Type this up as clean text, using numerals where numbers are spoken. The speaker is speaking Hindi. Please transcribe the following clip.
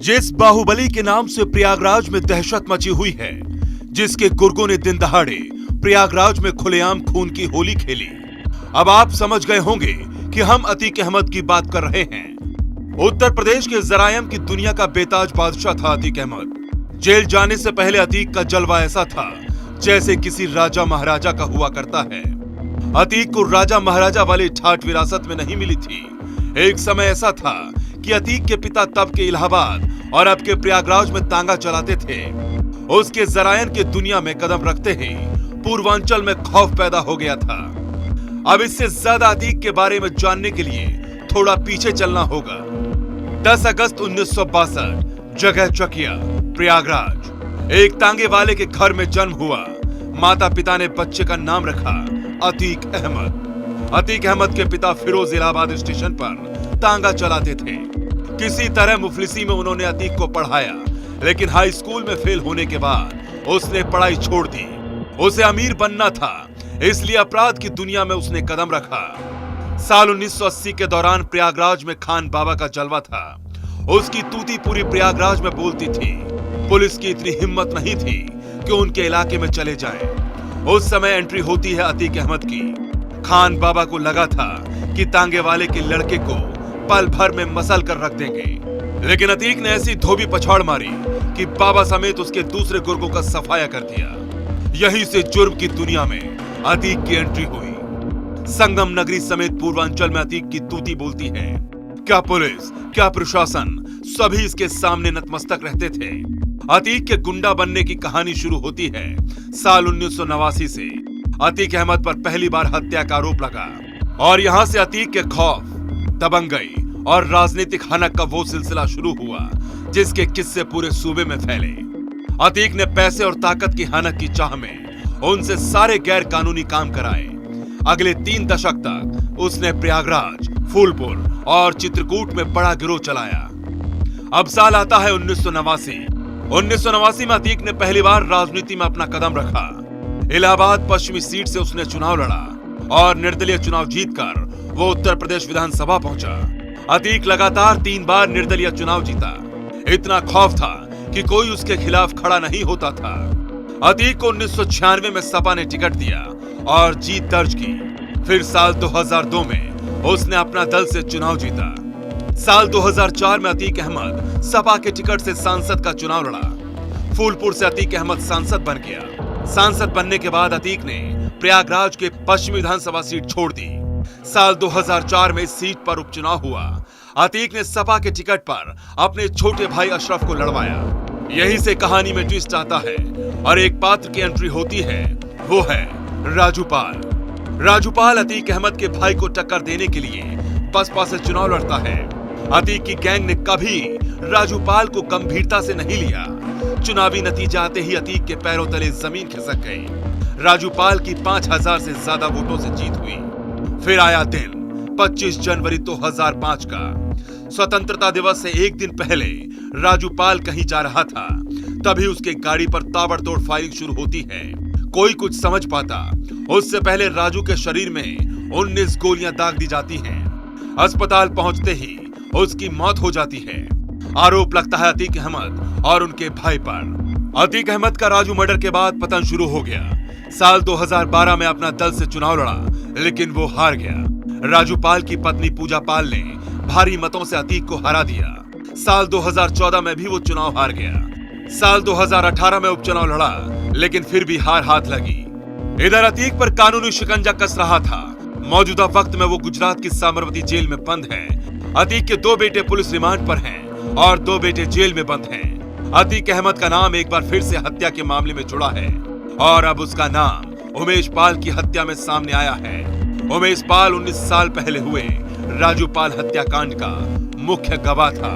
जिस बाहुबली के नाम से प्रयागराज में दहशत मची हुई है, जिसके गुर्गों ने दिन दहाड़े प्रयागराज में खुलेआम खून की होली खेली, अब आप समझ गए होंगे कि हम अतीक अहमद की बात कर रहे हैं। उत्तर प्रदेश के जरायम की दुनिया का बेताज बादशाह था अतीक अहमद। जेल जाने से पहले अतीक का जलवा ऐसा था जैसे किसी राजा महाराजा का हुआ करता है। अतीक को राजा महाराजा वाली ठाठ विरासत में नहीं मिली थी। एक समय ऐसा था कि अतीक के पिता तब के इलाहाबाद और अब के प्रयागराज में तांगा चलाते थे। उसके जरायन की दुनिया में कदम रखते ही पूर्वांचल में खौफ पैदा हो गया था। अब इससे ज्यादा अतीक के बारे में जानने के लिए थोड़ा पीछे चलना होगा। 10 अगस्त 1962, जगह चकिया, प्रयागराज। एक तांगे वाले के घर में जन्म हुआ। माता पिता ने बच्चे का नाम रखा अतीक अहमद। अतीक अहमद के पिता फिरोज इलाहाबाद स्टेशन पर तांगा चलाते थे। किसी तरह मुफलिसी में उन्होंने अतीक को पढ़ाया, लेकिन हाई स्कूल में फेल होने के बाद उसने पढ़ाई छोड़ दी। उसे अमीर बनना था, इसलिए अपराध की दुनिया में उसने कदम रखा। साल 1980 के दौरान प्रयागराज में खान बाबा का जलवा था। उसकी तूती पूरी प्रयागराज में बोलती थी। पुलिस की इतनी हिम्मत नहीं थी कि उनके इलाके में चले जाएं। उस समय एंट्री होती है अतीक अहमद की। खान बाबा को लगा था कि तांगे वाले के लड़के को पल भर में मसल कर रख देंगे, लेकिन अतीक ने ऐसी धोबी पछाड़ मारी कि बाबा समेत उसके दूसरे गुर्गों का सफाया कर दिया। यहीं से जुर्म की दुनिया में अतीक की एंट्री हुई। संगम नगरी समेत पूर्वांचल में अतीक की तूती बोलती है। क्या पुलिस, क्या प्रशासन, सभी इसके सामने नतमस्तक रहते थे। अतीक के गुंडा बनने की कहानी शुरू होती है साल 1989 से। अतीक अहमद पर पहली बार हत्या का आरोप लगा और यहां से अतीक के खौफ, दबंगई और राजनीतिक हनक का वो सिलसिला शुरू हुआ जिसके किस्से पूरे सूबे में फैले। अतीक ने पैसे और ताकत की हनक की चाह में उनसे सारे गैर कानूनी काम कराए। अगले 3 दशक तक उसने प्रयागराज, फूलपुर और चित्रकूट में बड़ा गिरोह चलाया। अब साल आता है 1989। 1989 में अतीक ने पहली बार राजनीति में अपना कदम रखा। इलाहाबाद पश्चिमी सीट से उसने चुनाव लड़ा और निर्दलीय चुनाव जीतकर वो उत्तर प्रदेश विधानसभा पहुंचा। अतीक लगातार 3 बार निर्दलीय चुनाव जीता। इतना खौफ था कि कोई उसके खिलाफ खड़ा नहीं होता था। अतीक को 1996 में सपा ने टिकट दिया और जीत दर्ज की। फिर साल 2002 में उसने अपना दल से चुनाव जीता। साल 2004 में अतीक अहमद सपा के टिकट से सांसद का चुनाव लड़ा। फूलपुर से अतीक अहमद सांसद बन गया। सांसद बनने के बाद अतीक ने प्रयागराज के पश्चिमी विधानसभा सीट छोड़ दी। साल 2004 में इस सीट पर उपचुनाव हुआ। अतीक ने सपा के टिकट पर अपने छोटे भाई अशरफ को लड़वाया। यही से कहानी में ट्विस्ट आता है और एक पात्र की एंट्री होती है, वो है राजूपाल। राजूपाल अतीक अहमद के भाई को टक्कर देने के लिए बसपा से चुनाव लड़ता है। अतीक की गैंग ने कभी राजूपाल को गंभीरता से नहीं लिया। चुनावी नतीजा आते ही अतीक के पैरों तले जमीन खिसक गई। राजूपाल की 5000 से ज्यादा वोटों से जीत हुई। फिर आया दिन 25 जनवरी 2005 का। स्वतंत्रता दिवस से एक दिन पहले राजूपाल कहीं जा रहा था, तभी उसके गाड़ी पर ताबड़तोड़ फायरिंग शुरू होती है। कोई कुछ समझ पाता उससे पहले राजू के शरीर में 19 गोलियां दाग दी जाती हैं। अस्पताल पहुंचते ही उसकी मौत हो जाती है। आरोप लगता है अतीक अहमद और उनके भाई पर। अतीक अहमद का राजू मर्डर के बाद पतन शुरू हो गया। साल 2012 में अपना दल से चुनाव लड़ा, लेकिन वो हार गया। राजूपाल की पत्नी पूजा पाल ने भारी मतों से अतीक को हरा दिया। साल 2014 में भी वो चुनाव हार गया। साल 2018 में उपचुनाव लड़ा, लेकिन फिर भी हार हाथ लगी। इधर अतीक पर कानूनी शिकंजा कस रहा था। मौजूदा वक्त में वो गुजरात की साबरमती जेल में बंद है। अतीक के 2 बेटे पुलिस रिमांड पर हैं और 2 बेटे जेल में बंद हैं। अतीक अहमद का नाम एक बार फिर से हत्या के मामले में जुड़ा है और अब उसका नाम उमेश पाल की हत्या में सामने आया है। उमेश पाल 19 साल पहले हुए राजूपाल हत्याकांड का मुख्य गवाह था।